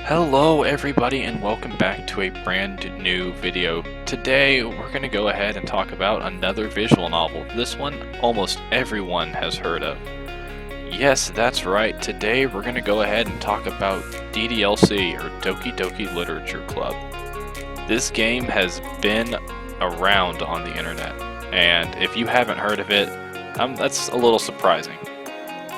Hello everybody and welcome back to a brand new video. Today we're going to go ahead and talk about another visual novel. This one almost everyone has heard of. Yes, that's right. Today we're going to go ahead and talk about DDLC, or Doki Doki Literature Club. This game has been around on the internet, and if you haven't heard of it, that's a little surprising.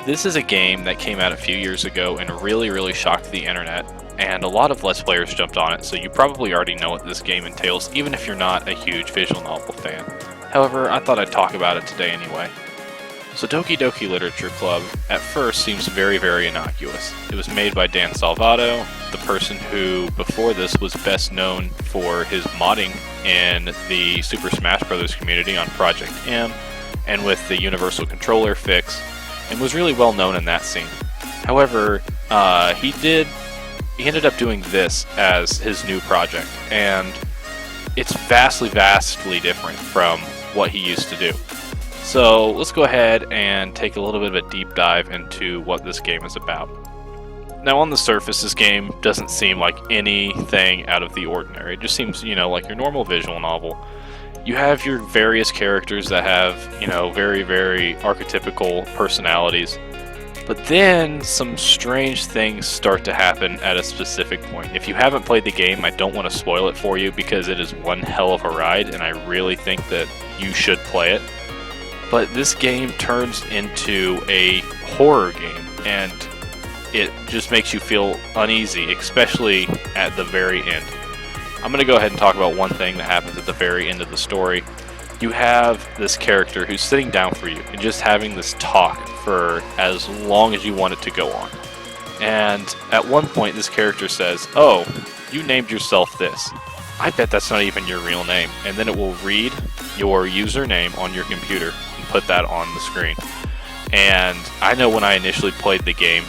This is a game that came out a few years ago and really shocked the internet, and a lot of Let's Players jumped on it, so you probably already know what this game entails, even if you're not a huge visual novel fan. However, I thought I'd talk about it today anyway. So Doki Doki Literature Club at first seems very innocuous. It was made by Dan Salvato, the person who before this was best known for his modding in the Super Smash Bros. Community on Project M, and with the Universal Controller fix, and was really well known in that scene. However, he ended up doing this as his new project, and it's vastly different from what he used to do. So let's go ahead and take a little bit of a deep dive into what this game is about. Now on the surface, this game doesn't seem like anything out of the ordinary. It just seems, like your normal visual novel. You have your various characters that have, very archetypical personalities. But then some strange things start to happen at a specific point. If you haven't played the game, I don't want to spoil it for you because it is one hell of a ride, and I really think that you should play it. But this game turns into a horror game, and it just makes you feel uneasy, especially at the very end. I'm going to go ahead and talk about one thing that happens at the very end of the story. You have this character who's sitting down for you and just having this talk for as long as you want it to go on. And at one point this character says, "Oh, you named yourself this. I bet that's not even your real name." And then it will read your username on your computer and put that on the screen. And I know when I initially played the game,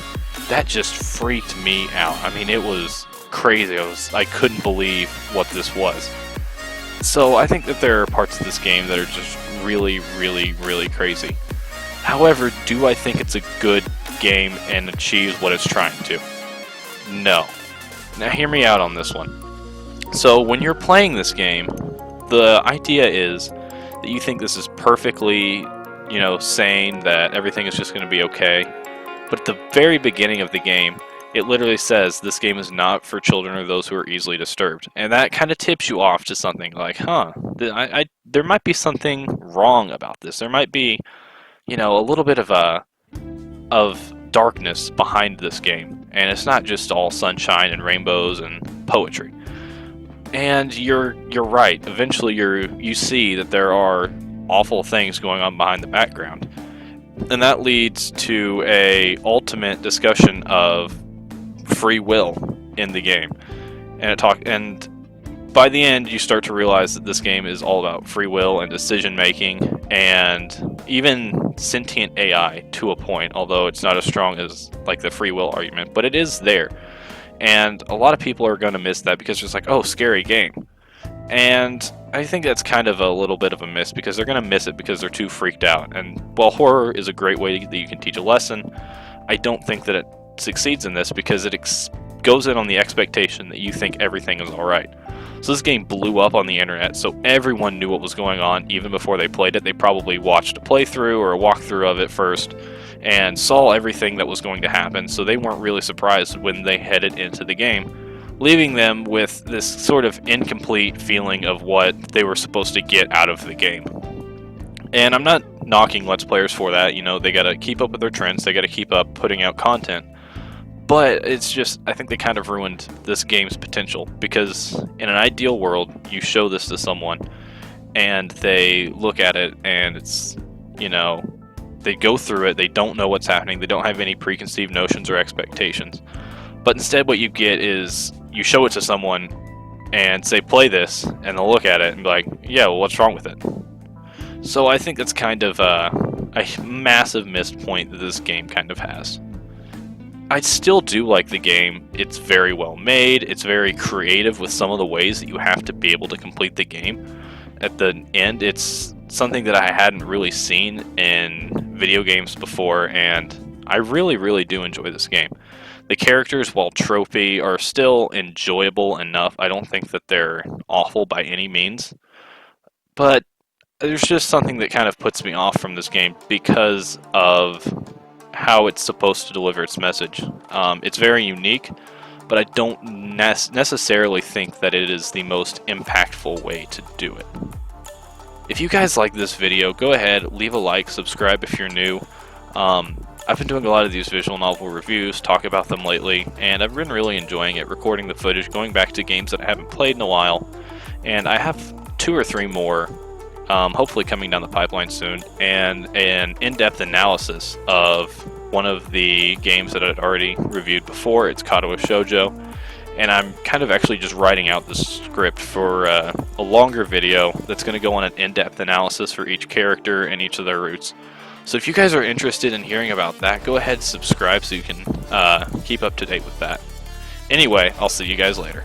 that just freaked me out. I mean, it was crazy. I couldn't believe what this was. So I think that there are parts of this game that are just really crazy. However, do I think it's a good game and achieves what it's trying to? No. Now hear me out on this one. So when you're playing this game, the idea is that you think this is perfectly, sane, that everything is just going to be okay. But at the very beginning of the game, it literally says this game is not for children or those who are easily disturbed. And that kind of tips you off to something like, there might be something wrong about this. There might be, a little bit of darkness behind this game. And it's not just all sunshine and rainbows and poetry. And you're right. Eventually you see that there are awful things going on behind the background. And that leads to a ultimate discussion of free will in the game, and by the end you start to realize that this game is all about free will and decision making, and even sentient AI to a point, although it's not as strong as like the free will argument, but it is there. And a lot of people are going to miss that because it's like, oh, scary game. And I think that's kind of a little bit of a miss, because they're going to miss it because they're too freaked out. And while horror is a great way that you can teach a lesson, I don't think that it succeeds in this because it goes in on the expectation that you think everything is alright. So this game blew up on the internet, so everyone knew what was going on even before they played it. They probably watched a playthrough or a walkthrough of it first and saw everything that was going to happen, so they weren't really surprised when they headed into the game, leaving them with this sort of incomplete feeling of what they were supposed to get out of the game. And I'm not knocking Let's Players for that. They gotta keep up with their trends, they gotta keep up putting out content. But it's just, I think they kind of ruined this game's potential, because in an ideal world, you show this to someone and they look at it and it's, they go through it, they don't know what's happening, they don't have any preconceived notions or expectations. But instead what you get is, you show it to someone and say, play this, and they'll look at it and be like, yeah, well, what's wrong with it? So I think that's kind of a massive missed point that this game kind of has. I still do like the game. It's very well made. It's very creative with some of the ways that you have to be able to complete the game. At the end, it's something that I hadn't really seen in video games before, and I really do enjoy this game. The characters, while tropey, are still enjoyable enough. I don't think that they're awful by any means, but there's just something that kind of puts me off from this game because of how it's supposed to deliver its message. It's very unique, but I don't necessarily think that it is the most impactful way to do it. If you guys like this video, go ahead, leave a like, subscribe if you're new. I've been doing a lot of these visual novel reviews, talk about them lately, and I've been really enjoying it, recording the footage, going back to games that I haven't played in a while, and I have 2 or 3 more, hopefully coming down the pipeline soon, and an in-depth analysis of one of the games that I'd already reviewed before. It's Kadoa Shoujo, and I'm kind of actually just writing out the script for a longer video that's going to go on an in-depth analysis for each character and each of their roots. So if you guys are interested in hearing about that, go ahead and subscribe so you can keep up to date with that. Anyway, I'll see you guys later.